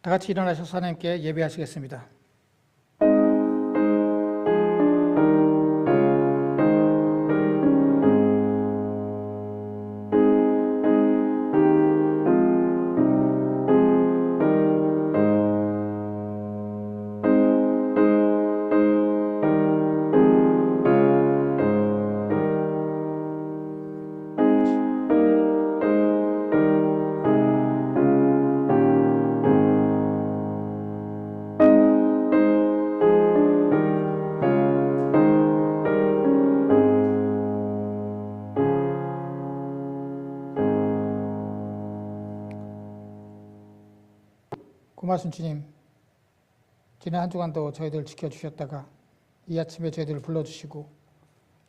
다 같이 일어나셔서 하나님께 예배하시겠습니다. 고마우신 주님, 지난 한 주간도 저희들 지켜주셨다가 이 아침에 저희들을 불러주시고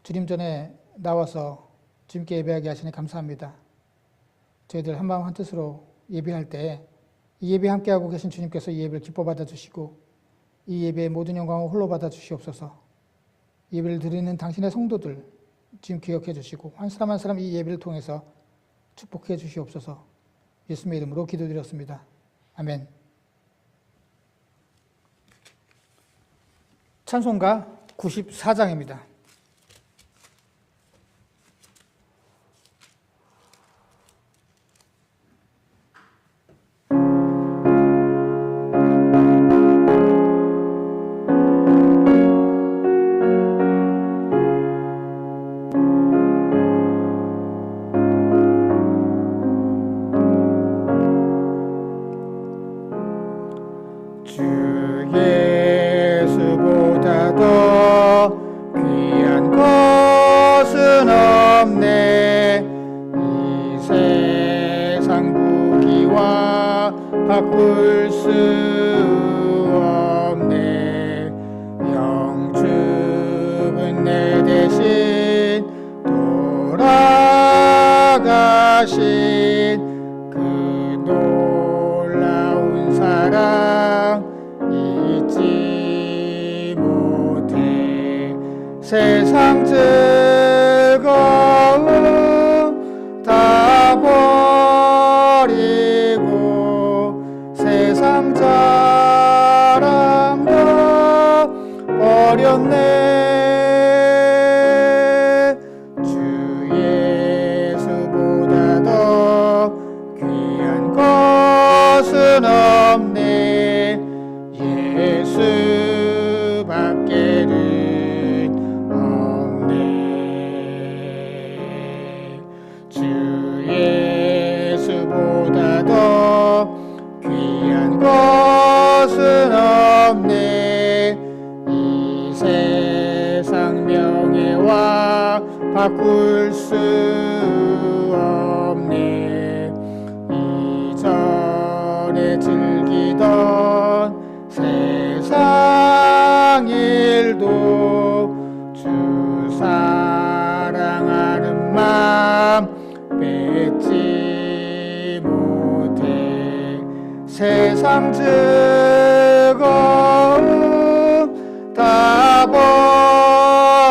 주님 전에 나와서 주님께 예배하게 하시니 감사합니다. 저희들 한마음 한뜻으로 예배할 때 이 예배 함께하고 계신 주님께서 이 예배를 기뻐 받아주시고 이 예배의 모든 영광을 홀로 받아주시옵소서. 예배를 드리는 당신의 성도들 주님 기억해 주시고 한 사람 한 사람 이 예배를 통해서 축복해 주시옵소서. 예수님의 이름으로 기도드렸습니다. 아멘. 찬송가 94장입니다. 바꿀 수 없네. 영축은 내 대신 돌아가신 그 놀라운 사랑 잊지 못해. 세상 즐거움 다 버리고 세상 자랑도 버렸네. 주 예수보다 더 귀한 것은 없네. 예수밖에는 없네. 주 예수보다 더 귀한 것은 없네. 이 세상 명예와 바꿀 수 없네. 이전에 즐기던 세상 일도 주 사랑하는 마음 뺏지 못해. 세상 즐거움 다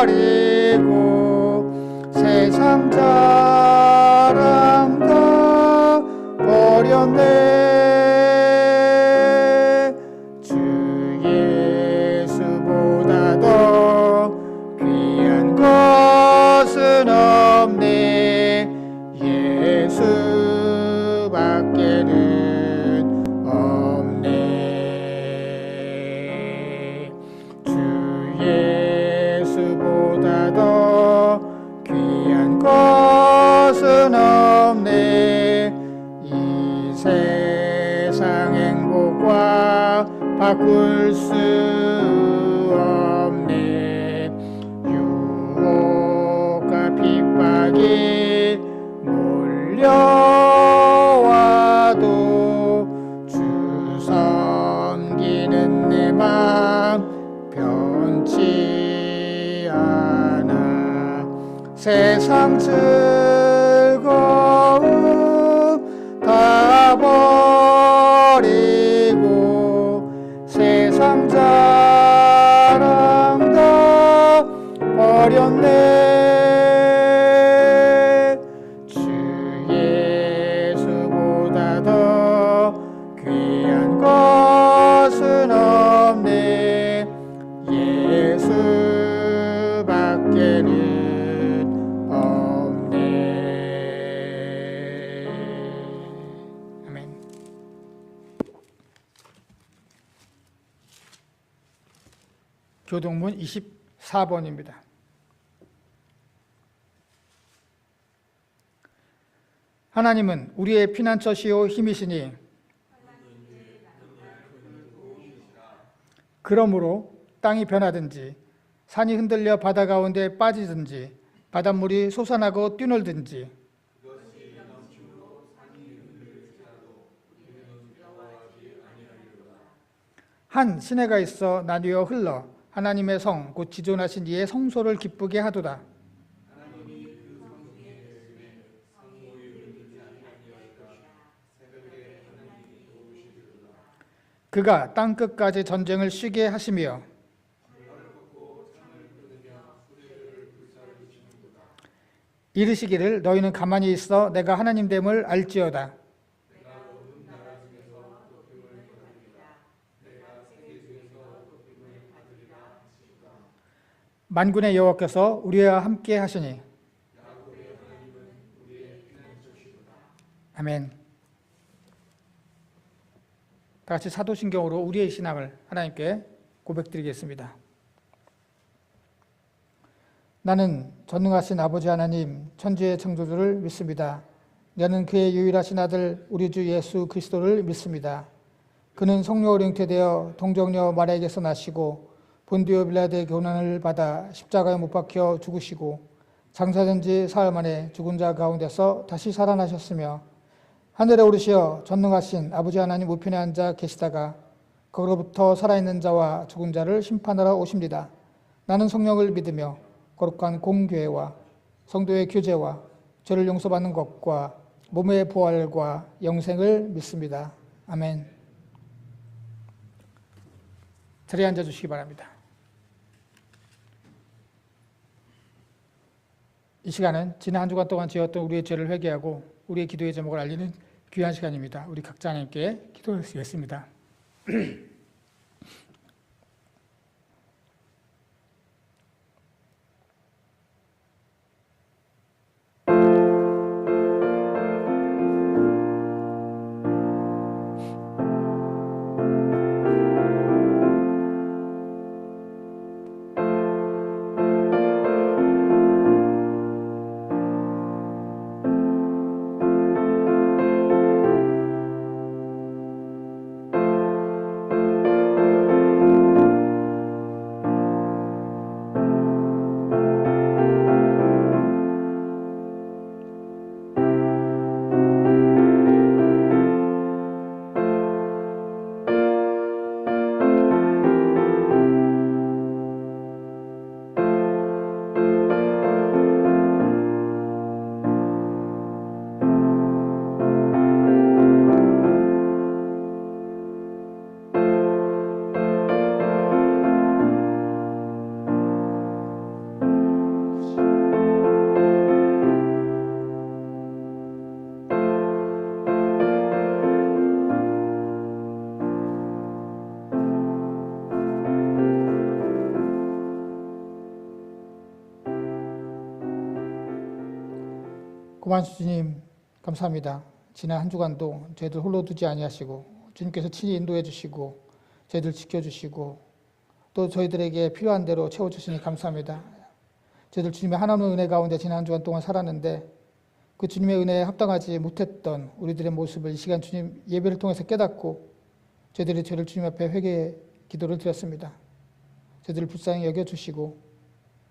버리고 세상 자랑 다 버렸네. 주 예수보다 더 귀한 것은 없네. 예수밖에는 없네. 주 예수보다 더 귀한 것은 없네. 이 세상 행복과 바꿀 수 없네. 유혹과 핍박이 몰려와도 주 섬기는 내 맘 변치 않아. 세상 즐거움 다 버리고 세상 자랑 다 버렸네. 주 예수보다 더 귀한 것 교동문 24번입니다. 하나님은 우리의 피난처시요 힘이시니 그러므로 땅이 변하든지 산이 흔들려 바다 가운데 빠지든지 바닷물이 솟아나고 뛰놀든지 한 시내가 있어 나뉘어 흘러 하나님의 성 곧 지존하신 이의 성소를 기쁘게 하도다. 그가 땅끝까지 전쟁을 쉬게 하시며 이르시기를 너희는 가만히 있어 내가 하나님됨을 알지어다. 만군의 여호와께서 우리와 함께 하시니 아멘. 다 같이 사도신경으로 우리의 신앙을 하나님께 고백드리겠습니다. 나는 전능하신 아버지 하나님 천지의 창조주를 믿습니다. 나는 그의 유일하신 아들 우리 주 예수 그리스도를 믿습니다. 그는 성령으로 잉태되어 동정녀 마리아에게서 나시고 본디오 빌라드의 고난을 받아 십자가에 못 박혀 죽으시고 장사된 지 사흘 만에 죽은 자 가운데서 다시 살아나셨으며 하늘에 오르시어 전능하신 아버지 하나님 우편에 앉아 계시다가 거기로부터 살아있는 자와 죽은 자를 심판하러 오십니다. 나는 성령을 믿으며 거룩한 공교회와 성도의 교제와 죄를 용서받는 것과 몸의 부활과 영생을 믿습니다. 아멘. 자리에 앉아주시기 바랍니다. 이 시간은 지난 한 주간 동안 지었던 우리의 죄를 회개하고 우리의 기도의 제목을 알리는 귀한 시간입니다. 우리 각자 하나님께 기도하시겠습니다. 고만수 주님 감사합니다. 지난 한 주간도 저희들 홀로 두지 아니하시고 주님께서 친히 인도해 주시고 저희들 지켜주시고 또 저희들에게 필요한 대로 채워주시니 감사합니다. 저희들 주님의 하나님의 은혜 가운데 지난 한 주간 동안 살았는데 그 주님의 은혜에 합당하지 못했던 우리들의 모습을 이 시간 주님 예배를 통해서 깨닫고 저희들이 죄를 주님 앞에 회개 기도를 드렸습니다. 저희들을 불쌍히 여겨주시고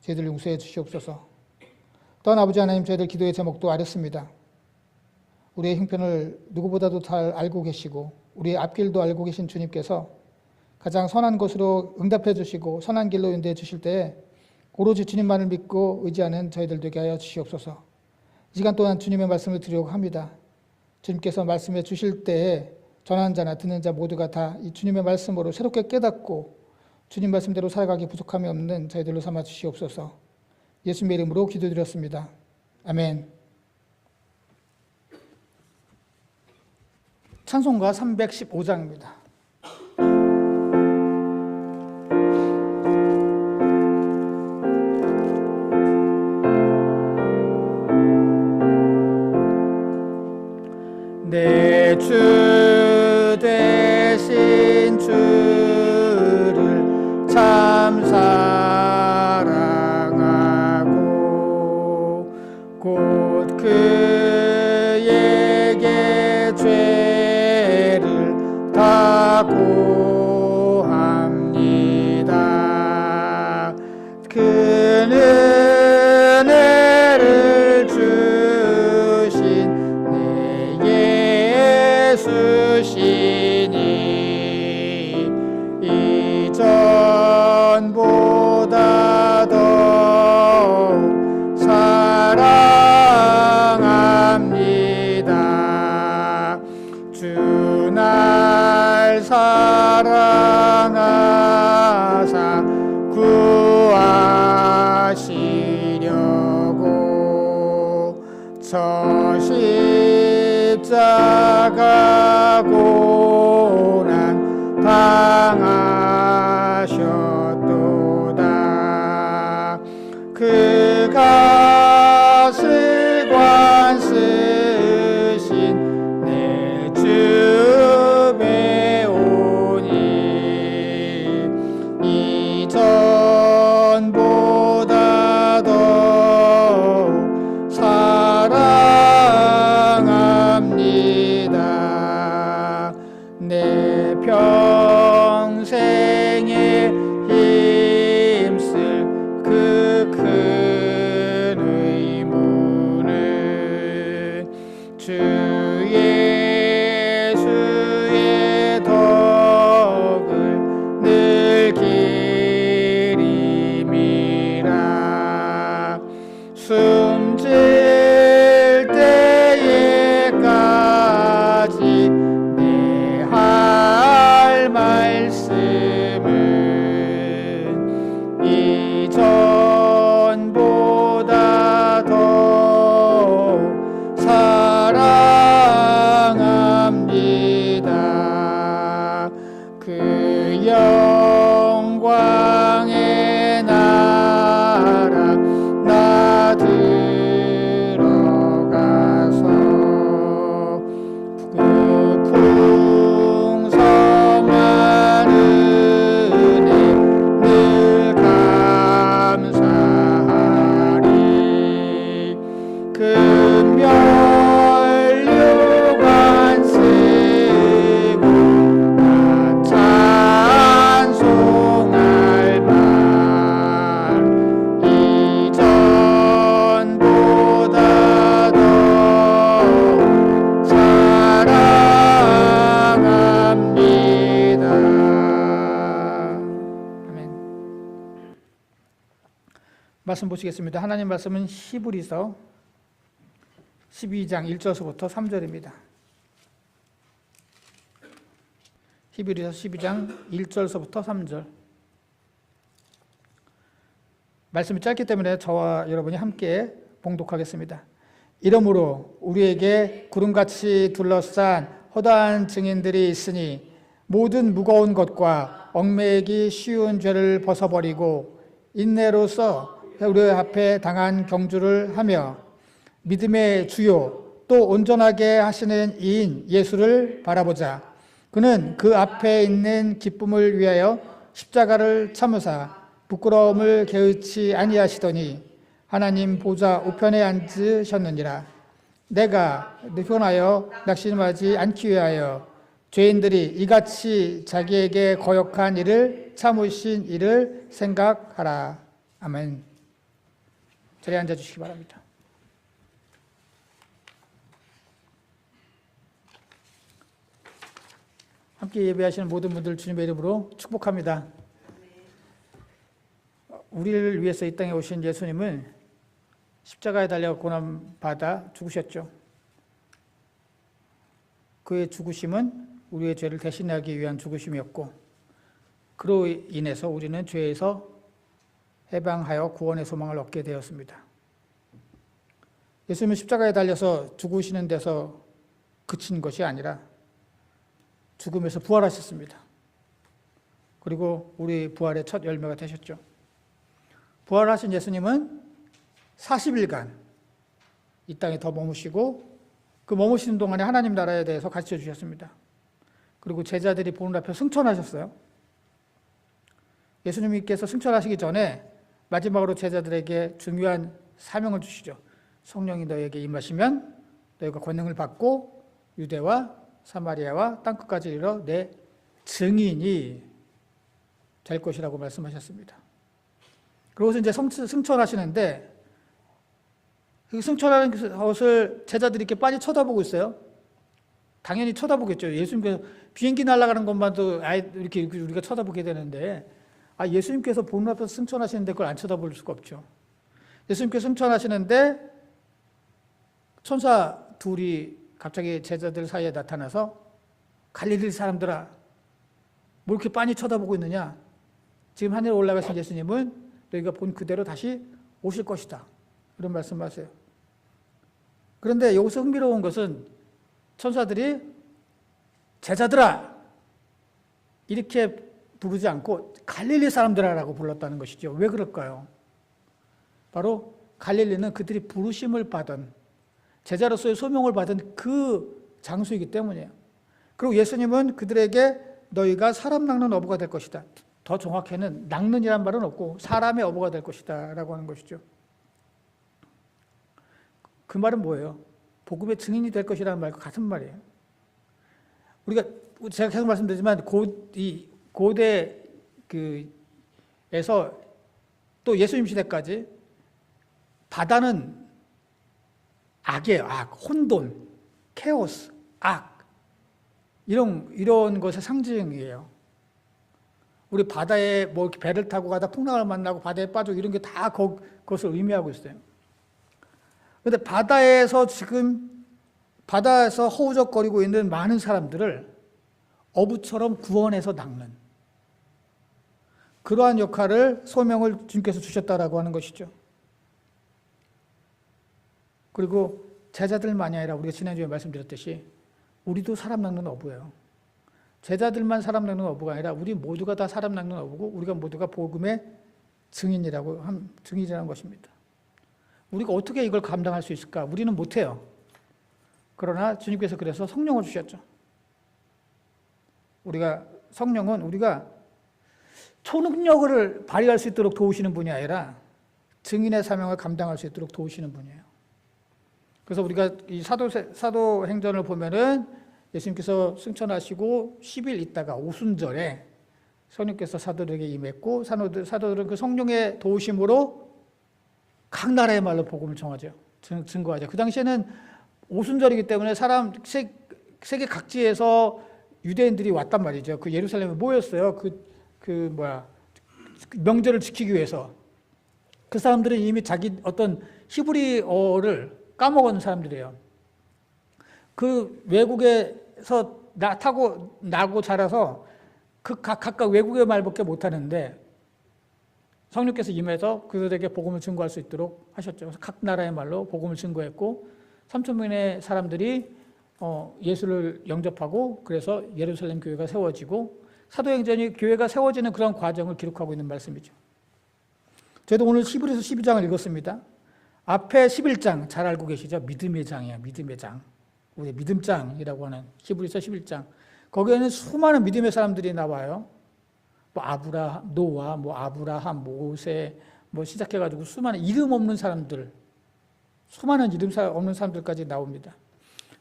저희들을 용서해 주시옵소서. 또한 아버지 하나님 저희들 기도의 제목도 아렸습니다. 우리의 형편을 누구보다도 잘 알고 계시고 우리의 앞길도 알고 계신 주님께서 가장 선한 것으로 응답해 주시고 선한 길로 인도해 주실 때에 오로지 주님만을 믿고 의지하는 저희들 되게 하여 주시옵소서. 이 시간 동안 주님의 말씀을 드리려고 합니다. 주님께서 말씀해 주실 때에 전하는 자나 듣는 자 모두가 다 이 주님의 말씀으로 새롭게 깨닫고 주님 말씀대로 살아가기 부족함이 없는 저희들로 삼아 주시옵소서. 예수님의 이름으로 기도드렸습니다. 아멘. 찬송가 315장입니다. 내 주 대신 주를 감사 곧 그에게 죄를 다 고합니다. 그는 은혜를 주신 내 예수시니 이전보다 더욱 사랑합니다. 주 날 사랑하사 구하시려고 저 십자가 고난 당하셨도다. 그 값을 관쓰신 내 주 배우니 이전보다 더욱 사랑합니다. 내 평생에 힘쓸 그 큰 의무는 주 예수의 덕을 늘 기림이라. 숨질 때에까지 내 할 말씀은 이전보다 더욱 사랑합니다. 그 영광의 나라 나 들어가서 그 풍성한 은혜 늘 감사하리. 금면류관 쓰고 나 찬송할 만 이전보다 더욱 사랑합니다. 아멘. 말씀 보시겠습니다. 하나님 말씀은 히브리서 12장 1절서부터 3절입니다. 히브리서 12장 1절서부터 3절. 말씀이 짧기 때문에 저와 여러분이 함께 봉독하겠습니다. 이러므로 우리에게 구름같이 둘러싼 허다한 증인들이 있으니 모든 무거운 것과 얽매이기 쉬운 죄를 벗어버리고 인내로써 우리 앞에 당한 경주를 하며 믿음의 주요 또 온전하게 하시는 이인 예수를 바라보자. 그는 그 앞에 있는 기쁨을 위하여 십자가를 참으사 부끄러움을 개의치 아니하시더니 하나님 보좌 우편에 앉으셨느니라. 내가 느편하여 낙심하지 않기 위하여 죄인들이 이같이 자기에게 거역한 일을 참으신 일을 생각하라. 아멘. 자리에 앉아주시기 바랍니다. 함께 예배하시는 모든 분들 주님의 이름으로 축복합니다. 우리를 위해서 이 땅에 오신 예수님은 십자가에 달려 고난받아 죽으셨죠. 그의 죽으심은 우리의 죄를 대신하기 위한 죽으심이었고 그로 인해서 우리는 죄에서 해방하여 구원의 소망을 얻게 되었습니다. 예수님은 십자가에 달려서 죽으시는 데서 그친 것이 아니라 죽음에서 부활하셨습니다. 그리고 우리 부활의 첫 열매가 되셨죠. 부활하신 예수님은 40일간 이 땅에 더 머무시고 그 머무시는 동안에 하나님 나라에 대해서 가르쳐 주셨습니다. 그리고 제자들이 보는 앞에 승천하셨어요. 예수님께서 승천하시기 전에 마지막으로 제자들에게 중요한 사명을 주시죠. 성령이 너에게 임하시면 너희가 권능을 받고 유대와 사마리아와 땅끝까지 이르러 내 증인이 될 것이라고 말씀하셨습니다. 그러고서 이제 승천하시는데 그 승천하는 것을 제자들이 이렇게 빤히 쳐다보고 있어요. 당연히 쳐다보겠죠. 예수님께서 비행기 날아가는 것만도 이렇게 우리가 쳐다보게 되는데, 예수님께서 보는 앞에서 승천하시는데 그걸 안 쳐다볼 수가 없죠. 예수님께서 승천하시는데 천사 둘이 갑자기 제자들 사이에 나타나서 갈릴리 사람들아, 뭐 이렇게 빤히 쳐다보고 있느냐? 지금 하늘에 올라가신 예수님은 너희가 본 그대로 다시 오실 것이다. 이런 말씀하세요. 그런데 여기서 흥미로운 것은 천사들이 제자들아 이렇게 부르지 않고 갈릴리 사람들아라고 불렀다는 것이죠. 왜 그럴까요? 바로 갈릴리는 그들이 부르심을 받은 제자로서의 소명을 받은 그 장소이기 때문이에요. 그리고 예수님은 그들에게 너희가 사람 낚는 어부가 될 것이다. 더 정확히는 낚는이란 말은 없고 사람의 어부가 될 것이다 라고 하는 것이죠. 그 말은 뭐예요? 복음의 증인이 될 것이라는 말과 같은 말이에요. 제가 계속 말씀드리지만 고대 에서 또 예수님 시대까지 바다는 악이에요. 악, 혼돈, 케오스, 악 이런 것의 상징이에요. 우리 바다에 뭐 배를 타고 가다 풍랑을 만나고 바다에 빠지고 이런 게 다 그것을 의미하고 있어요. 그런데 바다에서 허우적거리고 있는 많은 사람들을 어부처럼 구원해서 낚는 그러한 역할을 소명을 주님께서 주셨다라고 하는 것이죠. 그리고 제자들만이 아니라 우리가 지난주에 말씀드렸듯이 우리도 사람 낚는 어부예요. 제자들만 사람 낚는 어부가 아니라 우리 모두가 다 사람 낚는 어부고 우리가 모두가 복음의 증인이라는 것입니다. 우리가 어떻게 이걸 감당할 수 있을까? 우리는 못해요. 그러나 주님께서 그래서 성령을 주셨죠. 성령은 우리가 초능력을 발휘할 수 있도록 도우시는 분이 아니라 증인의 사명을 감당할 수 있도록 도우시는 분이에요. 그래서 우리가 이 사도행전을 보면은 예수님께서 승천하시고 10일 있다가 오순절에 성령께서 사도들에게 임했고 사도들은 그 성령의 도우심으로 각 나라의 말로 복음을 증거하죠. 그 당시에는 오순절이기 때문에 세계 각지에서 유대인들이 왔단 말이죠. 그 예루살렘에 모였어요. 명절을 지키기 위해서. 그 사람들은 이미 자기 어떤 히브리어를 까먹은 사람들이에요. 그 외국에서 나고 자라서 각각 외국의 말밖에 못하는데 성령께서 임해서 그들에게 복음을 증거할 수 있도록 하셨죠. 그래서 각 나라의 말로 복음을 증거했고 3,000명의 사람들이 예수를 영접하고 그래서 예루살렘 교회가 세워지고 사도행전이 교회가 세워지는 그런 과정을 기록하고 있는 말씀이죠. 저희도 오늘 히브리서 12장을 읽었습니다. 앞에 11장 잘 알고 계시죠? 믿음의 장이에요. 믿음의 장. 우리 믿음장이라고 하는 히브리서 11장. 거기에는 수많은 믿음의 사람들이 나와요. 노아, 아브라함, 모세, 시작해가지고 수많은 이름 없는 사람들, 수많은 이름 없는 사람들까지 나옵니다.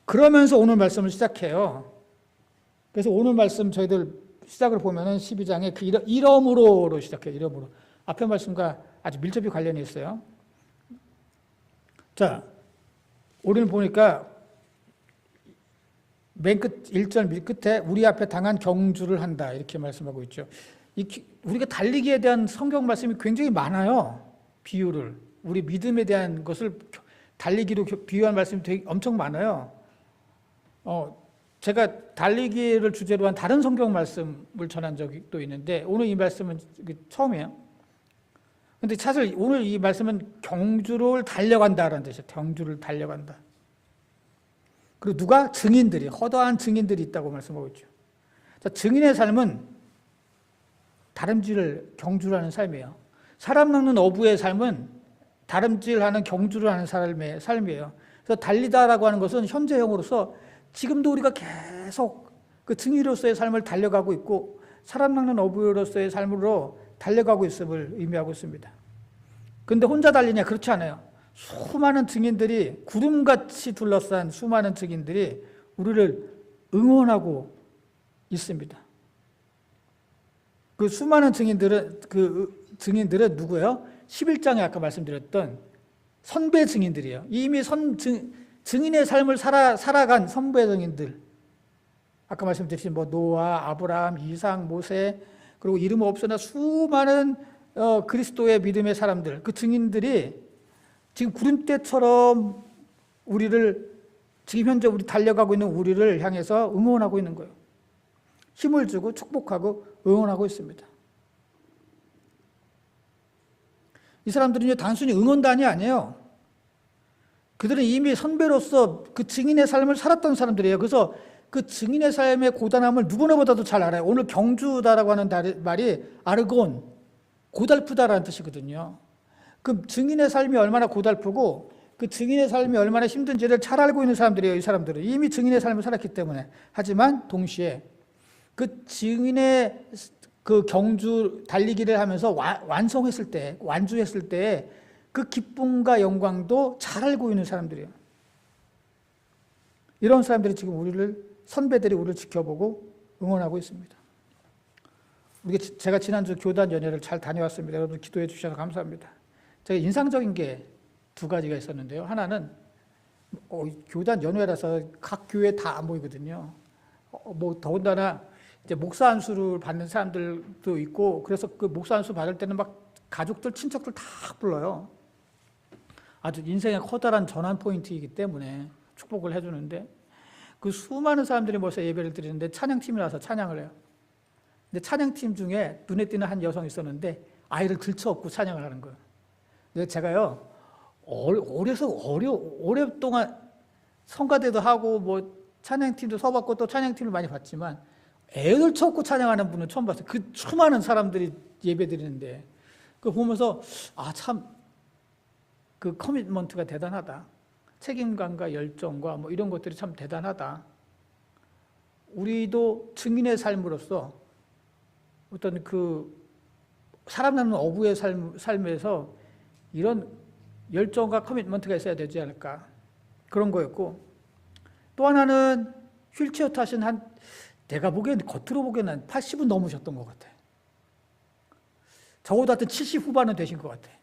그러면서 오늘 말씀을 시작해요. 그래서 오늘 말씀 저희들 시작을 보면은 12장에 그 이름으로로 시작해요. 이름으로. 앞에 말씀과 아주 밀접히 관련이 있어요. 자, 오늘 보니까 맨 끝 1절 끝에 우리 앞에 당한 경주를 한다 이렇게 말씀하고 있죠. 우리가 달리기에 대한 성경 말씀이 굉장히 많아요. 비유를 우리 믿음에 대한 것을 달리기로 비유한 말씀이 되게 엄청 많아요. 제가 달리기를 주제로 한 다른 성경 말씀을 전한 적이 또 있는데 오늘 이 말씀은 처음이에요. 그런데 사실 오늘 이 말씀은 경주를 달려간다라는 뜻이에요. 경주를 달려간다. 그리고 누가? 증인들이, 허다한 증인들이 있다고 말씀하고 있죠. 자, 증인의 삶은 경주를 하는 삶이에요. 사람 낚는 어부의 삶은 다름질하는 경주를 하는 사람의 삶이에요. 그래서 달리다라고 하는 것은 현재형으로서 지금도 우리가 계속 그 증인으로서의 삶을 달려가고 있고 사람 낚는 어부로서의 삶으로 달려가고 있음을 의미하고 있습니다. 그런데 혼자 달리냐? 그렇지 않아요. 수많은 증인들이, 구름같이 둘러싼 수많은 증인들이 우리를 응원하고 있습니다. 그 수많은 증인들은 누구예요? 11장에 아까 말씀드렸던 선배 증인들이에요. 이미 증인의 삶을 살아간 선배 증인들. 아까 말씀드린 노아, 아브라함, 이삭, 모세, 그리고 이름 없으나 수많은 그리스도의 믿음의 사람들, 그 증인들이 지금 구름대처럼 지금 현재 우리 달려가고 있는 우리를 향해서 응원하고 있는 거예요. 힘을 주고 축복하고 응원하고 있습니다. 이 사람들은 단순히 응원단이 아니에요. 그들은 이미 선배로서 그 증인의 삶을 살았던 사람들이에요. 그래서 그 증인의 삶의 고단함을 누구나보다도 잘 알아요. 오늘 경주다라고 하는 말이 아르곤, 고달프다라는 뜻이거든요. 그 증인의 삶이 얼마나 고달프고 그 증인의 삶이 얼마나 힘든지를 잘 알고 있는 사람들이에요. 이 사람들은 이미 증인의 삶을 살았기 때문에. 하지만 동시에 그 증인의 그 경주 달리기를 하면서 완성했을 때, 완주했을 때 그 기쁨과 영광도 잘 알고 있는 사람들이에요. 이런 사람들이 지금 선배들이 우리를 지켜보고 응원하고 있습니다. 제가 지난주 교단 연회를 잘 다녀왔습니다. 여러분 기도해 주셔서 감사합니다. 제가 인상적인 게 두 가지가 있었는데요. 하나는 교단 연회라서 각 교회 다 안 보이거든요. 더군다나 이제 목사 안수를 받는 사람들도 있고, 그래서 그 목사 안수 받을 때는 막 가족들, 친척들 다 불러요. 아주 인생의 커다란 전환 포인트이기 때문에 축복을 해주는데, 그 수많은 사람들이 모여서 예배를 드리는데 찬양팀이 와서 찬양을 해요. 근데 찬양팀 중에 눈에 띄는 한 여성이 있었는데 아이를 들쳐업고 찬양을 하는 거예요. 근데 제가요, 오랫동안 성가대도 하고 찬양팀도 서봤고 또 찬양팀을 많이 봤지만 애들 쳐업고 찬양하는 분은 처음 봤어요. 그 수많은 사람들이 예배 드리는데 그거 보면서 참 그 커미트먼트가 대단하다. 책임감과 열정과 이런 것들이 참 대단하다. 우리도 증인의 삶으로서 어떤 살아남는 어부의 삶에서 이런 열정과 커미트먼트가 있어야 되지 않을까. 그런 거였고, 또 하나는 휠체어 타신 내가 겉으로 보기에는 한 80은 넘으셨던 것 같아. 적어도 하여튼 70 후반은 되신 것 같아.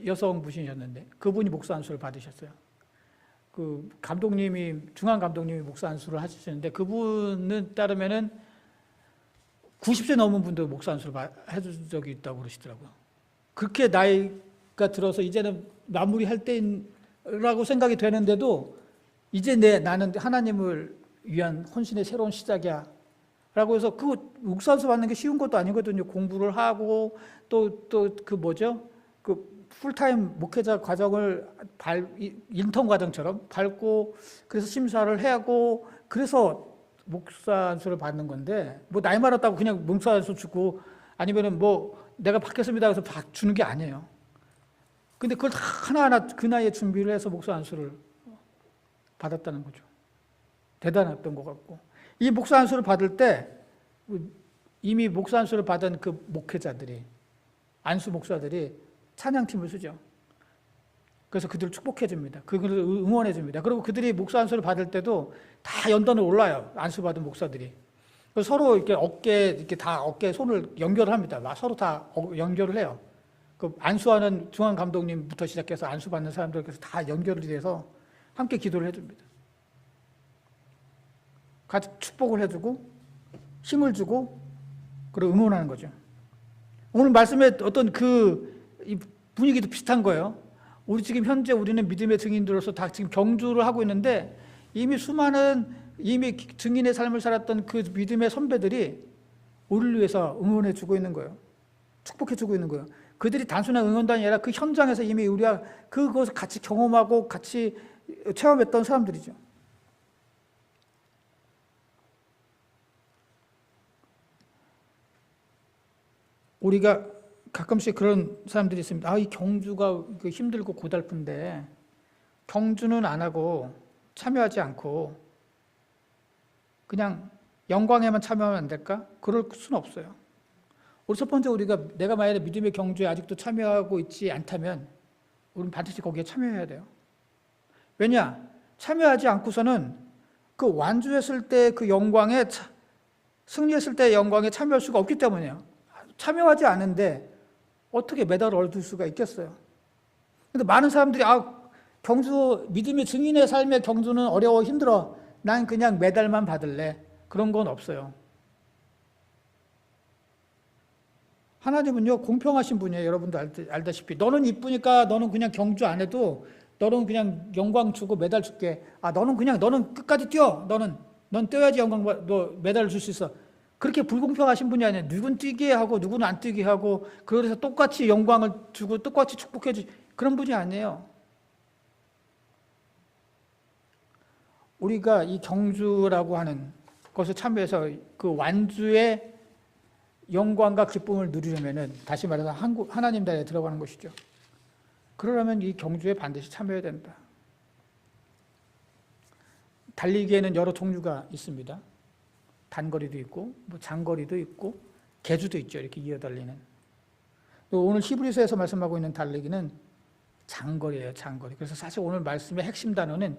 여성 분이셨는데 그분이 목사 안수를 받으셨어요. 그 중앙 감독님이 목사 안수를 하셨는데 그분은 따르면은 90세 넘은 분도 목사 안수를 해준 적이 있다고 그러시더라고요. 그렇게 나이가 들어서 이제는 마무리할 때라고 생각이 되는데도 이제 나는 하나님을 위한 헌신의 새로운 시작이야 라고 해서 목사 안수 받는 게 쉬운 것도 아니거든요. 공부를 하고 또 풀타임 목회자 과정을 인턴 과정처럼 밟고, 그래서 심사를 하고, 그래서 목사 안수를 받는 건데, 나이 많았다고 그냥 목사 안수 주고, 아니면은 내가 받겠습니다 해서 주는 게 아니에요. 근데 그걸 다 하나하나 그 나이에 준비를 해서 목사 안수를 받았다는 거죠. 대단했던 것 같고. 이 목사 안수를 받을 때, 이미 목사 안수를 받은 그 목회자들이, 안수 목사들이 찬양팀을 쓰죠. 그래서 그들을 축복해 줍니다. 그들을 응원해 줍니다. 그리고 그들이 목사 안수를 받을 때도 다 연단을 올라요. 안수 받은 목사들이. 서로 이렇게 어깨에 손을 연결을 합니다. 서로 다 연결을 해요. 그 안수하는 중앙 감독님부터 시작해서 안수 받는 사람들께서 다 연결이 돼서 함께 기도를 해 줍니다. 같이 축복을 해 주고 힘을 주고 그리고 응원하는 거죠. 오늘 말씀에 어떤 이 분위기도 비슷한 거예요. 지금 현재 우리는 믿음의 증인들로서 다 지금 경주를 하고 있는데 이미 증인의 삶을 살았던 그 믿음의 선배들이 우리를 위해서 응원해 주고 있는 거예요. 축복해 주고 있는 거예요. 그들이 단순한 응원단이 아니라 그 현장에서 이미 우리가 그것을 같이 경험하고 같이 체험했던 사람들이죠. 우리가 가끔씩 그런 사람들이 있습니다. 이 경주가 힘들고 고달픈데 경주는 안 하고 참여하지 않고 그냥 영광에만 참여하면 안 될까? 그럴 수는 없어요. 우리 첫 번째 내가 만약에 믿음의 경주에 아직도 참여하고 있지 않다면 우리는 반드시 거기에 참여해야 돼요. 왜냐? 참여하지 않고서는 그 완주했을 때 그 영광에, 승리했을 때의 영광에 참여할 수가 없기 때문이에요. 참여하지 않은데 어떻게 메달을 얻을 수가 있겠어요? 근데 많은 사람들이 경주, 믿음의 증인의 삶의 경주는 어려워 힘들어. 난 그냥 메달만 받을래. 그런 건 없어요. 하나님은요, 공평하신 분이에요. 여러분도 알다시피. 너는 이쁘니까 너는 그냥 경주 안 해도 너는 그냥 영광 주고 메달 줄게. 너는 끝까지 뛰어. 넌 뛰어야지 너 메달을 줄 수 있어. 그렇게 불공평하신 분이 아니에요. 누군 뛰게 하고 누구는 안 뛰게 하고 그래서 똑같이 영광을 주고 똑같이 축복해 주 그런 분이 아니에요. 우리가 이 경주라고 하는 것을 참여해서 그 완주의 영광과 기쁨을 누리려면은 다시 말해서 하나님 나라에 들어가는 것이죠. 그러려면 이 경주에 반드시 참여해야 된다. 달리기에는 여러 종류가 있습니다. 단거리도 있고, 장거리도 있고, 계주도 있죠. 이렇게 이어 달리는. 또 오늘 히브리서에서 말씀하고 있는 달리기는 장거리예요. 장거리. 그래서 사실 오늘 말씀의 핵심 단어는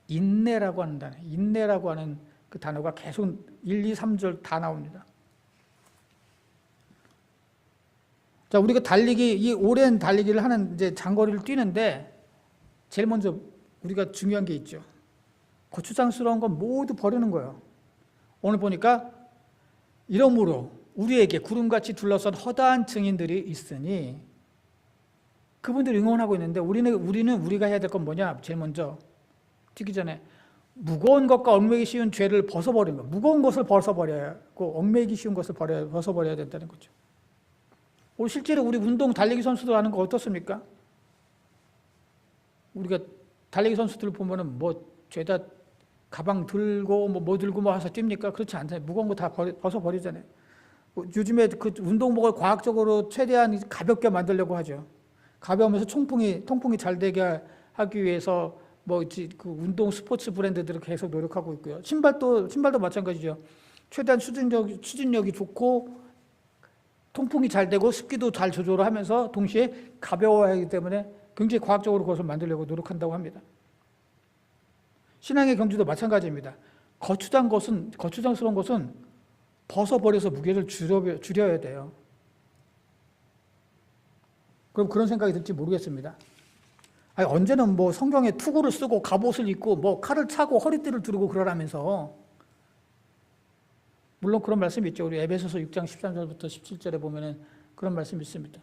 인내라고 하는 단어. 인내라고 하는 그 단어가 계속 1, 2, 3절 다 나옵니다. 자, 우리가 이 오랜 달리기를 하는 이제 장거리를 뛰는데 제일 먼저 우리가 중요한 게 있죠. 거추장스러운 건 모두 버리는 거예요. 오늘 보니까 이러므로 우리에게 구름같이 둘러싼 허다한 증인들이 있으니 그분들이 응원하고 있는데 우리가 해야 될 건 뭐냐? 제일 먼저 뛰기 전에 무거운 것과 얽매기 쉬운 죄를 벗어버리는 거. 무거운 것을 벗어버려야 하고 얽매기 쉬운 것을 벗어버려야 된다는 거죠. 실제로 우리 운동 달리기 선수들 하는 거 어떻습니까? 우리가 달리기 선수들 보면은 죄다 가방 들고 뭐 들고 해서 뜁니까? 그렇지 않잖아요. 무거운 거 다 벗어버리잖아요. 요즘에 그 운동복을 과학적으로 최대한 가볍게 만들려고 하죠. 가벼우면서 통풍이 잘 되게 하기 위해서 그 운동 스포츠 브랜드들을 계속 노력하고 있고요. 신발도 마찬가지죠. 최대한 추진력이 좋고 통풍이 잘 되고 습기도 잘 조절을 하면서 동시에 가벼워야 하기 때문에 굉장히 과학적으로 그것을 만들려고 노력한다고 합니다. 신앙의 경주도 마찬가지입니다. 거추장스러운 것은 벗어버려서 무게를 줄여야 돼요. 그럼 그런 생각이 들지 모르겠습니다. 언제는 성경에 투구를 쓰고 갑옷을 입고 칼을 차고 허리띠를 두르고 그러라면서. 물론 그런 말씀이 있죠. 우리 에베소서 6장 13절부터 17절에 보면은 그런 말씀이 있습니다.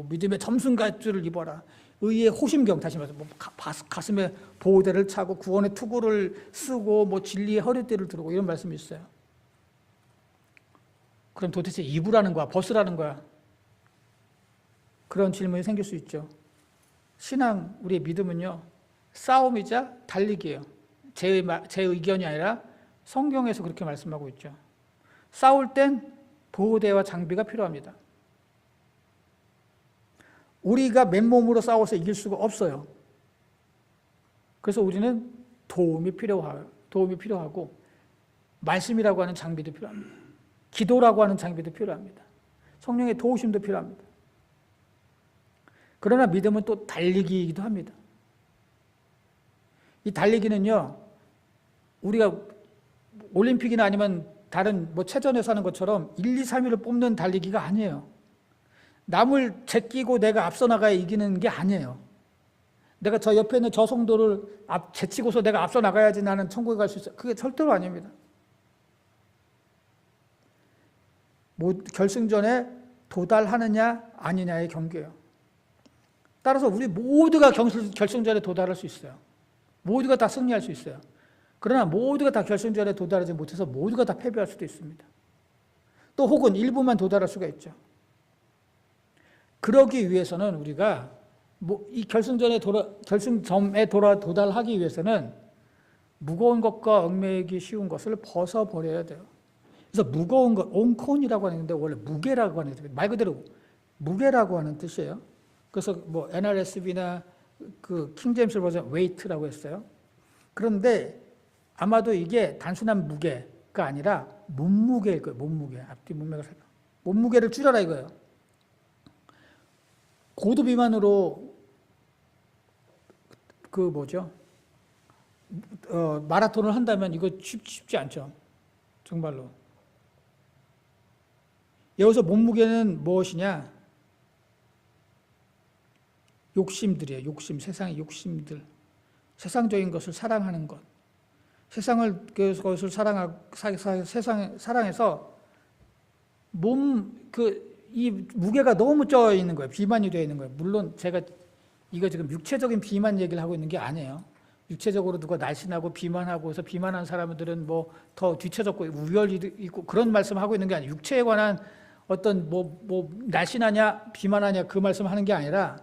믿음의 점순갑주를 입어라. 의의 호심경, 다시 말해서 가슴에 보호대를 차고 구원의 투구를 쓰고 진리의 허리띠를 두르고 이런 말씀이 있어요. 그럼 도대체 입으라는 거야? 벗으라는 거야? 그런 질문이 생길 수 있죠. 신앙, 우리의 믿음은요, 싸움이자 달리기예요. 제 의견이 아니라 성경에서 그렇게 말씀하고 있죠. 싸울 땐 보호대와 장비가 필요합니다. 우리가 맨몸으로 싸워서 이길 수가 없어요. 그래서 우리는 도움이 필요하고 말씀이라고 하는 장비도 필요합니다. 기도라고 하는 장비도 필요합니다. 성령의 도우심도 필요합니다. 그러나 믿음은 또 달리기이기도 합니다. 이 달리기는요, 우리가 올림픽이나 아니면 다른 체전에서 하는 것처럼 1, 2, 3위를 뽑는 달리기가 아니에요. 남을 제끼고 내가 앞서 나가야 이기는 게 아니에요. 내가 저 옆에 있는 저 성도를 제치고서 내가 앞서 나가야지 나는 천국에 갈 수 있어요. 그게 절대로 아닙니다. 결승전에 도달하느냐 아니냐의 경계예요. 따라서 우리 모두가 결승전에 도달할 수 있어요. 모두가 다 승리할 수 있어요. 그러나 모두가 다 결승전에 도달하지 못해서 모두가 다 패배할 수도 있습니다. 또 혹은 일부만 도달할 수가 있죠. 그러기 위해서는 우리가 이 결승점에 도달하기 위해서는 무거운 것과 얽매이기 쉬운 것을 벗어버려야 돼요. 그래서 무거운 것, 온콘이라고 하는데 원래 무게라고 하는 뜻이에요. 말 그대로 무게라고 하는 뜻이에요. 그래서 NRSV나 그 킹제임스 버전 웨이트라고 했어요. 그런데 아마도 이게 단순한 무게가 아니라 몸무게일 거예요. 몸무게. 앞뒤 문맥을 살펴. 몸무게를 줄여라 이거예요. 고도 비만으로 뭐죠? 마라톤을 한다면 이거 쉽지 않죠. 정말로. 여기서 몸무게는 무엇이냐? 욕심들이에요. 욕심, 세상의 욕심들. 세상적인 것을 사랑하는 것. 세상을, 그것을 사랑해서 이 무게가 너무 쪄 있는 거예요. 비만이 되어 있는 거예요. 물론 제가 이거 지금 육체적인 비만 얘기를 하고 있는 게 아니에요. 육체적으로 누가 날씬하고 비만하고 해서 비만한 사람들은 뭐 더 뒤처졌고 우열이 있고 그런 말씀하고 있는 게 아니에요. 육체에 관한 어떤 날씬하냐 비만하냐 그 말씀하는 게 아니라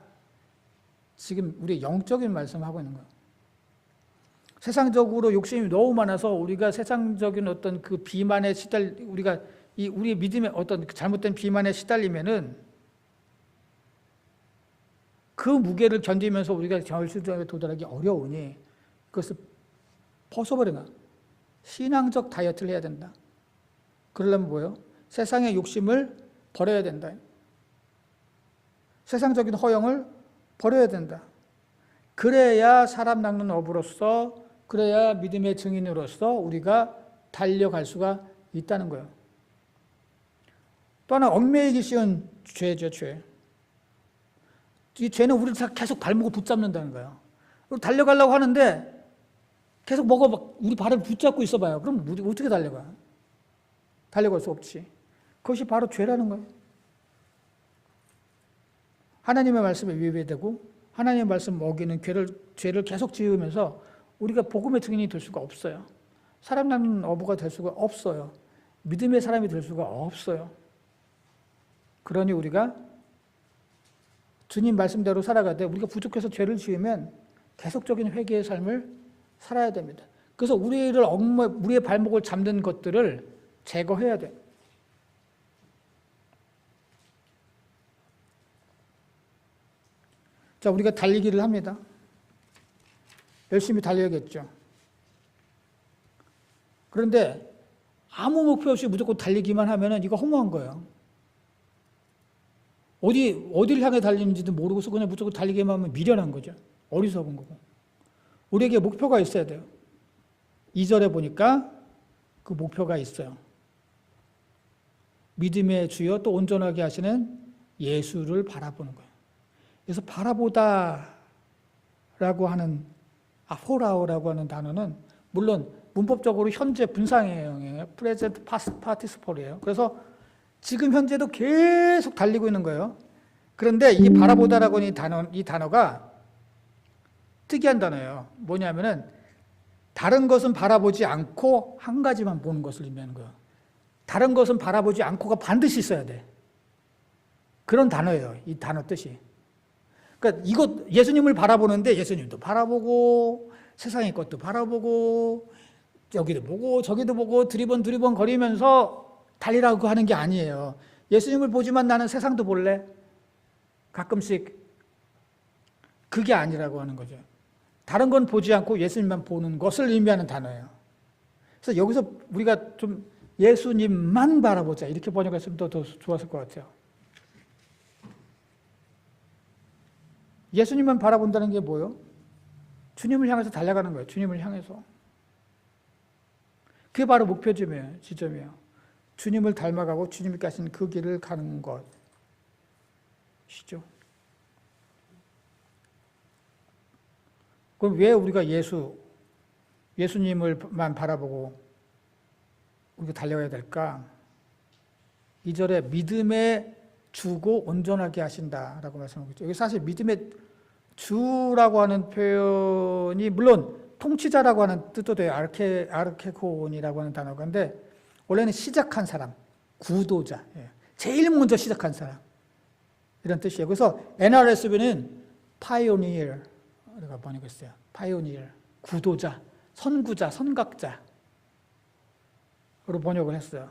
지금 우리 영적인 말씀하고 있는 거예요. 세상적으로 욕심이 너무 많아서 우리가 세상적인 어떤 그 비만에 우리가 우리의 믿음의 어떤 잘못된 비만에 시달리면은 그 무게를 견디면서 우리가 결실점에 도달하기 어려우니 그것을 벗어버리나. 신앙적 다이어트를 해야 된다. 그러려면 뭐예요? 세상의 욕심을 버려야 된다. 세상적인 허영을 버려야 된다. 그래야 사람 낚는 어부로서, 그래야 믿음의 증인으로서 우리가 달려갈 수가 있다는 거예요. 또 하나 얽매이기 쉬운 죄죠, 죄. 이 죄는 우리를 계속 발목을 붙잡는다는 거예요. 달려가려고 하는데 계속 우리 발을 붙잡고 있어봐요. 그럼 우리 어떻게 달려가? 달려갈 수 없지. 그것이 바로 죄라는 거예요. 하나님의 말씀에 위배되고 하나님의 말씀 먹이는 죄를 계속 지으면서 우리가 복음의 증인이 될 수가 없어요. 사람 낚는 어부가 될 수가 없어요. 믿음의 사람이 될 수가 없어요. 그러니 우리가 주님 말씀대로 살아가되 우리가 부족해서 죄를 지으면 계속적인 회개의 삶을 살아야 됩니다. 그래서 우리의 발목을 잡는 것들을 제거해야 돼요. 자, 우리가 달리기를 합니다. 열심히 달려야겠죠. 그런데 아무 목표 없이 무조건 달리기만 하면은 이거 허무한 거예요. 어디를 향해 달리는지도 모르고서 그냥 무조건 달리기만 하면 미련한 거죠. 어리석은 거고. 우리에게 목표가 있어야 돼요. 2절에 보니까 그 목표가 있어요. 믿음의 주여 또 온전하게 하시는 예수를 바라보는 거예요. 그래서 바라보다라고 하는 아포라오라고 하는 단어는 물론 문법적으로 현재 분사형이에요. present participle이에요. 그래서 지금 현재도 계속 달리고 있는 거예요. 그런데 이 바라보다라고 하는 이 단어가 특이한 단어예요. 뭐냐면은 다른 것은 바라보지 않고 한 가지만 보는 것을 의미하는 거예요. 다른 것은 바라보지 않고가 반드시 있어야 돼. 그런 단어예요. 이 단어 뜻이. 그러니까 예수님을 바라보는데 예수님도 바라보고 세상의 것도 바라보고 여기도 보고 저기도 보고 두리번 거리면서 달리라고 하는 게 아니에요. 예수님을 보지만 나는 세상도 볼래? 가끔씩 그게 아니라고 하는 거죠. 다른 건 보지 않고 예수님만 보는 것을 의미하는 단어예요. 그래서 여기서 우리가 좀 예수님만 바라보자 이렇게 번역했으면 더 좋았을 것 같아요. 예수님만 바라본다는 게 뭐예요? 주님을 향해서 달려가는 거예요. 주님을 향해서. 그게 바로 목표점이에요. 지점이에요. 주님을 닮아가고 주님께 하신 그 길을 가는 것이죠. 그럼 왜 우리가 예수님을만 바라보고 우리가 달려가야 될까? 2절에 믿음에 주고 온전하게 하신다라고 말씀하고 있죠. 여기 사실 믿음의 주라고 하는 표현이 물론 통치자라고 하는 뜻도 돼요. 아르케콘이라고 하는 단어가 있는데 원래는 시작한 사람, 구도자, 제일 먼저 시작한 사람 이런 뜻이에요. 그래서 NRSV는 pioneer 우리가 번역했어요. pioneer, 구도자, 선구자, 선각자로 번역을 했어요.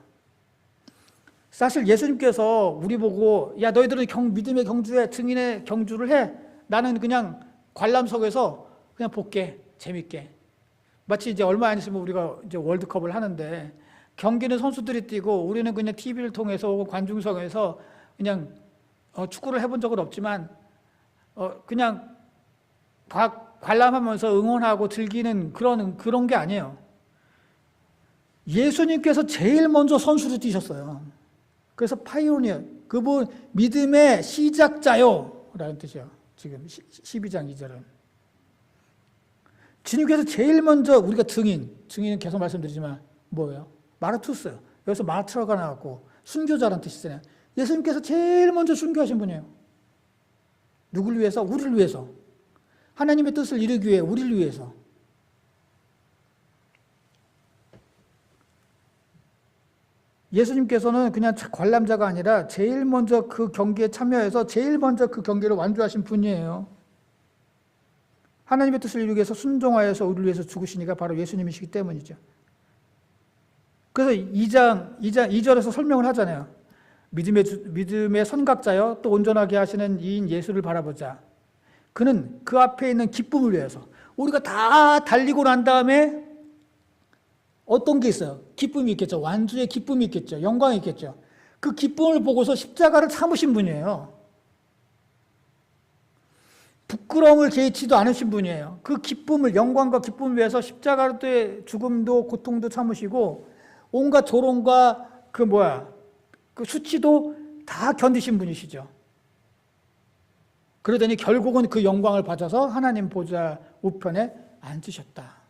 사실 예수님께서 우리 보고 야 너희들은 믿음의 경주에 증인의 경주를 해. 나는 그냥 관람석에서 그냥 볼게. 재밌게. 마치 이제 얼마 안 있으면 우리가 이제 월드컵을 하는데 경기는 선수들이 뛰고 우리는 그냥 TV를 통해서 혹은 관중석에서 그냥 축구를 해본 적은 없지만 그냥 관람하면서 응원하고 즐기는 그런 게 아니에요. 예수님께서 제일 먼저 선수를 뛰셨어요. 그래서 파이오니어, 그분 믿음의 시작자요 라는 뜻이에요. 지금 12장 2절은. 주님께서 제일 먼저 우리가 증인은 계속 말씀드리지만 뭐예요? 마르투스. 여기서 마르트라가 나왔고 순교자라는 뜻이잖아요. 예수님께서 제일 먼저 순교하신 분이에요. 누구를 위해서? 우리를 위해서. 하나님의 뜻을 이루기 위해 우리를 위해서. 예수님께서는 그냥 관람자가 아니라 제일 먼저 그 경기에 참여해서 제일 먼저 그 경기를 완주하신 분이에요. 하나님의 뜻을 이루기 위해서 순종하여서 우리를 위해서 죽으시니까 바로 예수님이시기 때문이죠. 그래서 2절에서 설명을 하잖아요. 믿음의 선각자여 또 온전하게 하시는 이인 예수를 바라보자. 그는 그 앞에 있는 기쁨을 위해서. 우리가 다 달리고 난 다음에 어떤 게 있어요? 기쁨이 있겠죠. 완주의 기쁨이 있겠죠. 영광이 있겠죠. 그 기쁨을 보고서 십자가를 참으신 분이에요. 부끄러움을 개의치도 않으신 분이에요. 그 기쁨을, 영광과 기쁨을 위해서 십자가의 죽음도 고통도 참으시고 온갖 조롱과 그 수치도 다 견디신 분이시죠. 그러더니 결국은 그 영광을 받아서 하나님 보좌 우편에 앉으셨다.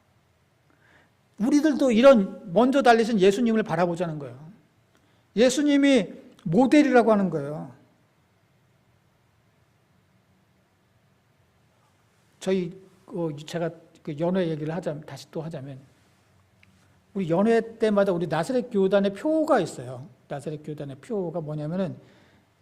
우리들도 이런 먼저 달리신 예수님을 바라보자는 거예요. 예수님이 모델이라고 하는 거예요. 제가 연회 얘기를 다시 또 하자면, 우리 연회 때마다 우리 나사렛 교단의 표가 있어요. 나사렛 교단의 표가 뭐냐면은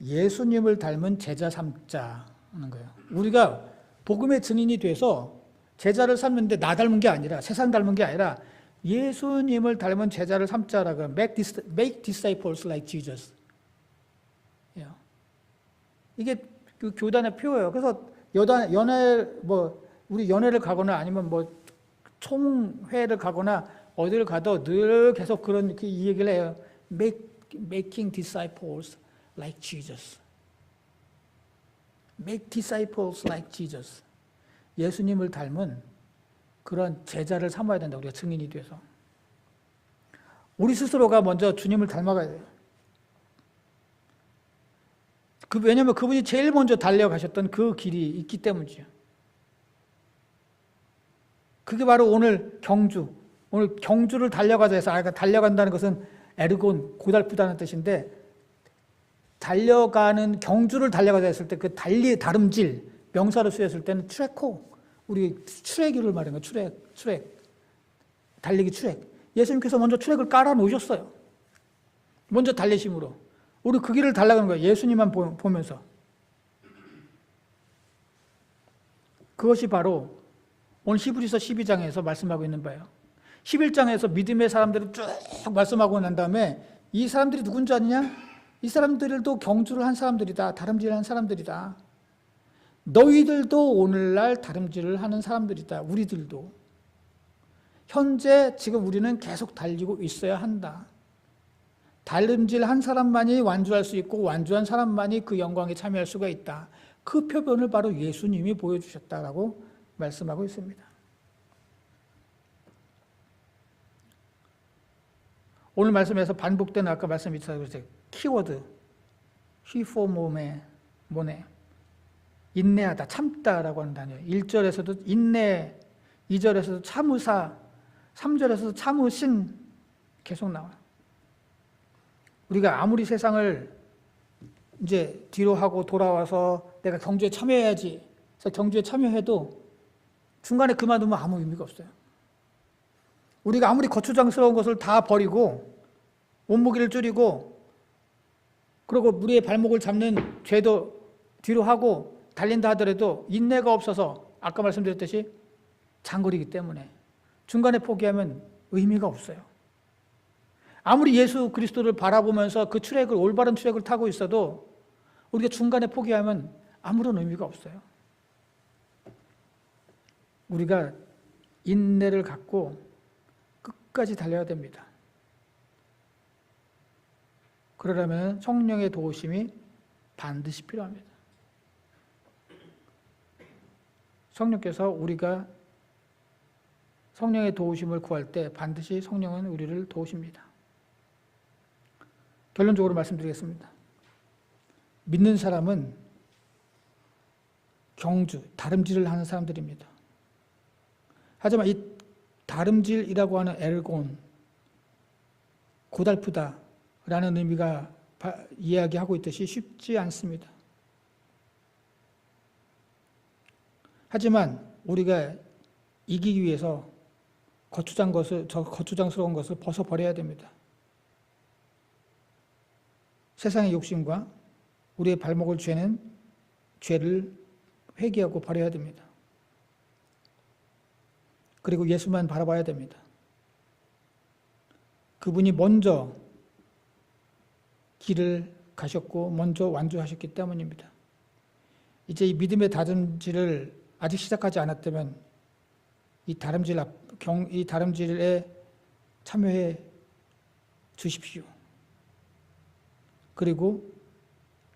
예수님을 닮은 제자 삼자 하는 거예요. 우리가 복음의 증인이 돼서 제자를 삼는데 나 닮은 게 아니라, 세상 닮은 게 아니라 예수님을 닮은 제자를 삼자라고 make disciples like Jesus. 이게 그 교단의 표예요. 그래서 우리 연회를 가거나 아니면 총회를 가거나 어디를 가도 늘 계속 이 얘기를 해요. Making disciples like Jesus. Make disciples like Jesus. 예수님을 닮은 그런 제자를 삼아야 된다. 우리가 증인이 돼서. 우리 스스로가 먼저 주님을 닮아가야 돼요. 왜냐하면 그분이 제일 먼저 달려가셨던 그 길이 있기 때문이죠. 그게 바로 오늘 경주를 달려가자 해서, 달려간다는 것은 에르곤, 고달프다는 뜻인데, 경주를 달려가자 했을 때 그 다름질, 명사로 쓰였을 때는 트레코, 우리 트레기를 말하는 거예요. 트랙. 달리기 트랙. 예수님께서 먼저 트랙을 깔아 놓으셨어요. 먼저 달리심으로. 우리 그 길을 달려가는 거예요. 예수님만 보면서. 그것이 바로 오늘 히브리서 12장에서 말씀하고 있는 바예요. 11장에서 믿음의 사람들을 쭉 말씀하고 난 다음에 이 사람들이 누군지 아느냐? 이 사람들도 경주를 한 사람들이다. 다름질을 한 사람들이다. 너희들도 오늘날 다름질을 하는 사람들이다. 우리들도. 현재 지금 우리는 계속 달리고 있어야 한다. 다름질 한 사람만이 완주할 수 있고 완주한 사람만이 그 영광에 참여할 수가 있다. 그 표본을 바로 예수님이 보여주셨다라고 말씀하고 있습니다. 오늘 말씀에서 반복된 아까 말씀드렸죠. 키워드 히포모네 인내하다, 참다라고 하는 단어예요. 1절에서도 인내, 2절에서도 참으사, 3절에서도 참으신 계속 나와요. 우리가 아무리 세상을 이제 뒤로 하고 돌아와서 내가 경주에 참여해야지, 그래서 경주에 참여해도 중간에 그만두면 아무 의미가 없어요. 우리가 아무리 거추장스러운 것을 다 버리고 몸무게를 줄이고 그리고 우리의 발목을 잡는 죄도 뒤로 하고 달린다 하더라도 인내가 없어서 아까 말씀드렸듯이 장거리이기 때문에 중간에 포기하면 의미가 없어요. 아무리 예수 그리스도를 바라보면서 그 올바른 트랙을 타고 있어도 우리가 중간에 포기하면 아무런 의미가 없어요. 우리가 인내를 갖고 끝까지 달려야 됩니다. 그러려면 성령의 도우심이 반드시 필요합니다. 성령께서 우리가 성령의 도우심을 구할 때 반드시 성령은 우리를 도우십니다. 결론적으로 말씀드리겠습니다. 믿는 사람은 경주, 다름질을 하는 사람들입니다. 하지만 이 다름질이라고 하는 엘곤, 고달프다라는 의미가 이야기하고 있듯이 쉽지 않습니다. 하지만 우리가 이기기 위해서 거추장스러운 것을 벗어버려야 됩니다. 세상의 욕심과 우리의 발목을 죄는 죄를 회개하고 버려야 됩니다. 그리고 예수만 바라봐야 됩니다. 그분이 먼저 길을 가셨고 먼저 완주하셨기 때문입니다. 이제 이 믿음의 다름질을 아직 시작하지 않았다면 이 다름질에 참여해 주십시오. 그리고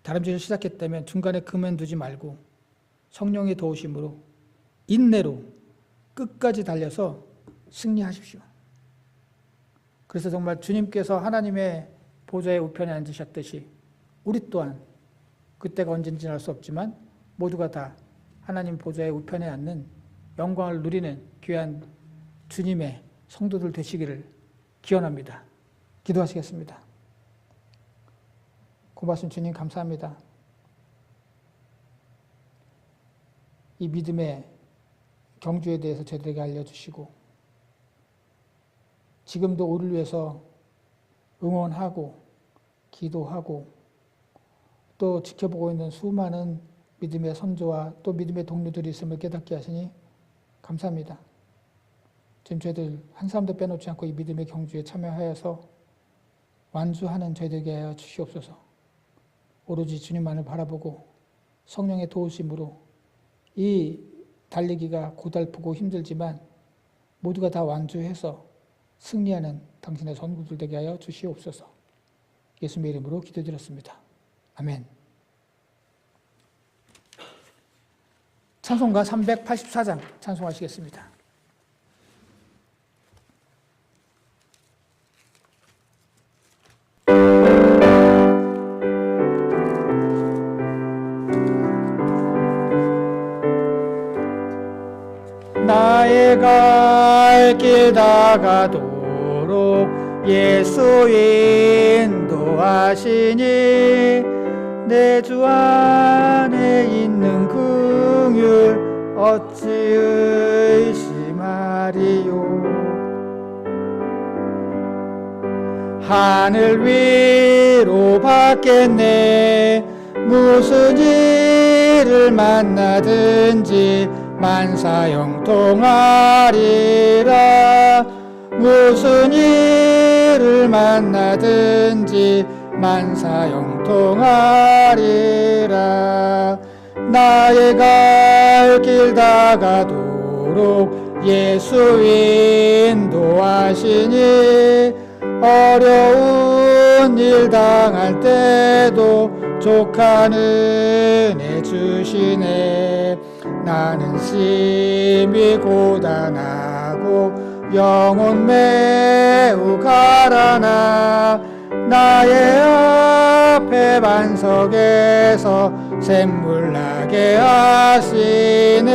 다름질을 시작했다면 중간에 그만두지 말고 성령의 도우심으로 인내로 끝까지 달려서 승리하십시오. 그래서 정말 주님께서 하나님의 보좌의 우편에 앉으셨듯이 우리 또한 그때가 언젠지는 알 수 없지만 모두가 다 하나님 보좌의 우편에 앉는 영광을 누리는 귀한 주님의 성도들 되시기를 기원합니다. 기도하시겠습니다. 고맙습니다. 주님 감사합니다. 이 믿음의 경주에 대해서 저희들에게 알려주시고 지금도 우리를 위해서 응원하고 기도하고 또 지켜보고 있는 수많은 믿음의 선조와 또 믿음의 동료들이 있음을 깨닫게 하시니 감사합니다. 지금 저희들 한 사람도 빼놓지 않고 이 믿음의 경주에 참여하여서 완주하는 저희들에게 하여 주시옵소서. 오로지 주님만을 바라보고 성령의 도우심으로 이 달리기가 고달프고 힘들지만 모두가 다 완주해서 승리하는 당신의 선구들 되게 하여 주시옵소서. 예수님의 이름으로 기도드렸습니다. 아멘. 찬송가 384장 찬송하시겠습니다. 나의 갈 길 다가도록 예수 인도하시니 내 주 안에 있는 긍휼 어찌 의심하리요. 하늘 위로 받겠네. 무슨 일을 만나든지 만사형통하리라. 무슨 일을 만나든지 만사형통하리라. 나의 갈 길 다가도록 예수 인도하시니 어려운 일 당할 때도 족한 은혜 주시네. 나는 심히 고단하고 영혼 매우 가라나 나의 앞에 반석에서 샘물 나게 하시네.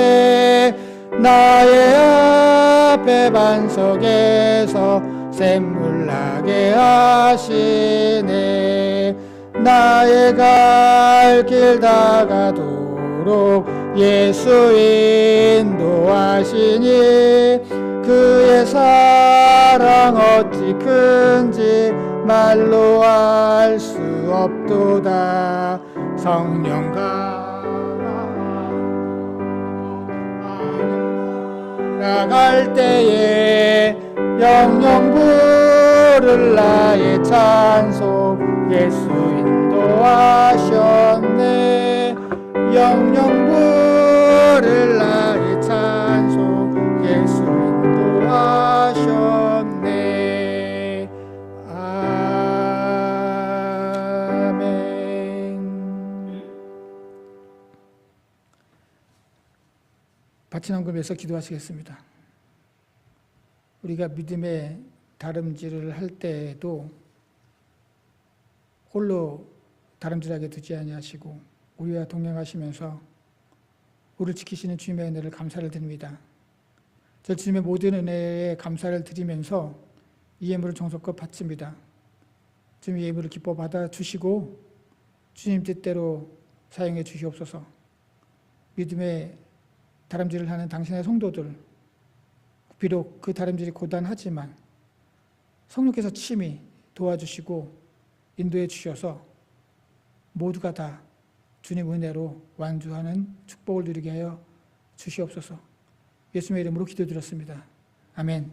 나의 앞에 반석에서 샘물 나게 하시네. 나의 갈 길 다가도록 예수 인도하시니 그의 사랑 어찌 큰지 말로 알 수 없도다. 성령과 나갈 때에 영영 부를 나의 찬송 예수 인도하셨네. 영영 부를 나의 찬송 예수 인도하셨네. 아멘. 같이 나누면서 기도하시겠습니다. 우리가 믿음의 다름질을 할 때에도 홀로 다름질하게 두지 아니하시고 우리와 동행하시면서 우리를 지키시는 주님의 은혜를 감사를 드립니다. 저 주님의 모든 은혜에 감사를 드리면서 이 예물을 정성껏 바칩니다. 주님의 예물을 기뻐 받아주시고 주님 뜻대로 사용해 주시옵소서. 믿음의 다름질을 하는 당신의 성도들, 비록 그 다름질이 고단하지만 성령께서 친히 도와주시고 인도해 주셔서 모두가 다 주님 은혜로 완주하는 축복을 누리게 하여 주시옵소서. 예수님의 이름으로 기도드렸습니다. 아멘.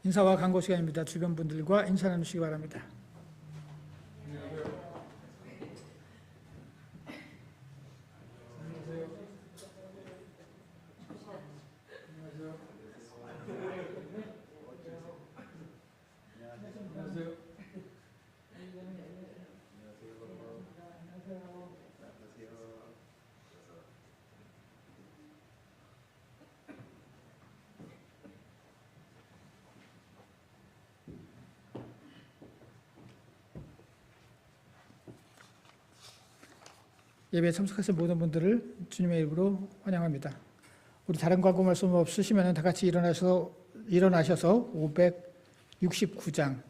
인사와 간구 시간입니다. 주변 분들과 인사 나누시기 바랍니다. 예배에 참석하신 모든 분들을 주님의 이름으로 환영합니다. 우리 다른 광고 말씀 없으시면 다 같이 일어나셔서 569장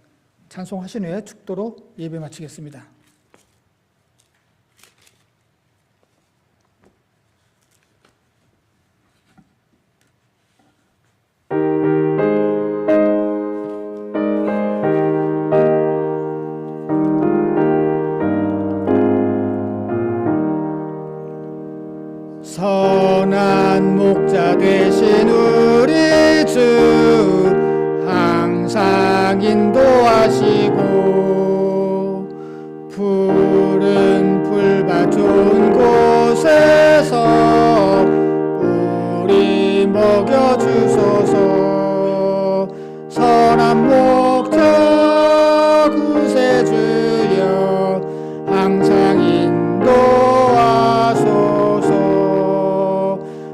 찬송하신 후에 축도로 예배 마치겠습니다. 선한 목자 되신 우리 주 항상 인도하시고 푸른 풀밭 좋은 곳에서 우리 먹여주소서. 선한 목자 구세주여 항상 인도하소서.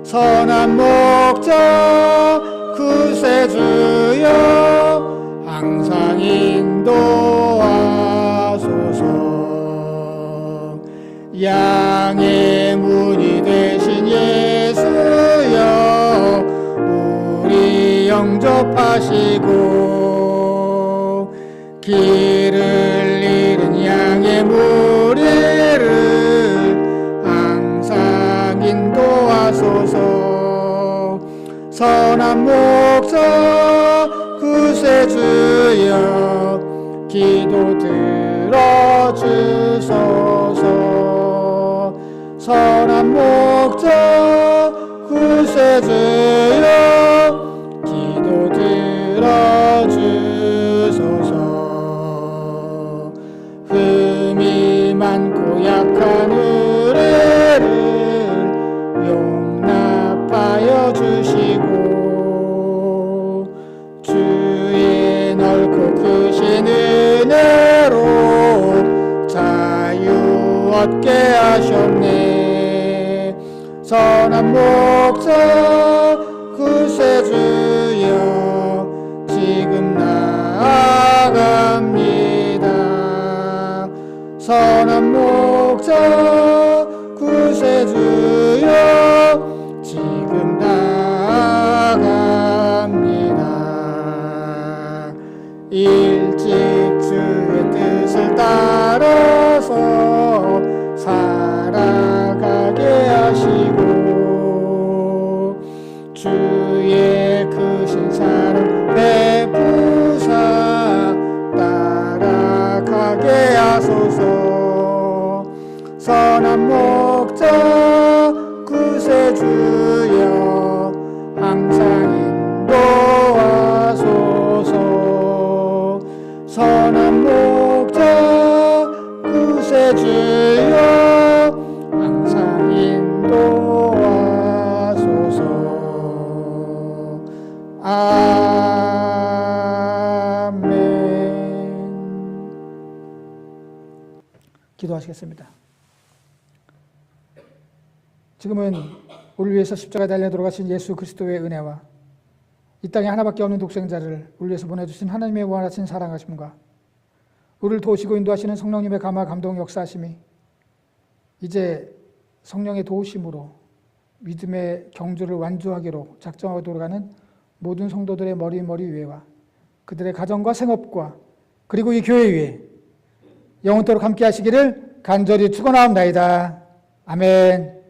선한 목자 구세주여 항상 인도하소서. 양의 문이 되신 예수여 우리 영접하시고 길을 잃은 양의 무리를 항상 인도하소서. 선한 목자 구세주여 기도 들어주소서. 선한 목자 구세주여 기도 들어주소서. 흠이 많고 약한 우리를 용납하여 주시고 주의 넓고 크신 은혜로 자유 얻게 하셨네. 선한 목자 구세주여 지금 나아갑니다. 선한 목자 구세주여 지금 나아갑니다. 일찍 주의 뜻을 따라서 살아가게 하시고 주의 크신 사랑 베푸사 따라가게 하소서. 선한 목자 구세주여 항상 인도하소서. 선한 목자 구세주여 항상 인도하소서. 아멘. 기도하시겠습니다. 지금은 우리를 위해서 십자가에 달려 돌아가신 예수 그리스도의 은혜와 이 땅에 하나밖에 없는 독생자를 우리를 위해서 보내주신 하나님의 무한하신 사랑하심과 우리를 도우시고 인도하시는 성령님의 감화 감동 역사하심이 이제 성령의 도우심으로 믿음의 경주를 완주하기로 작정하고 돌아가는 모든 성도들의 머리 위에와 그들의 가정과 생업과 그리고 이 교회 위에 영원토록 함께 하시기를 간절히 축원하옵나이다. 아멘.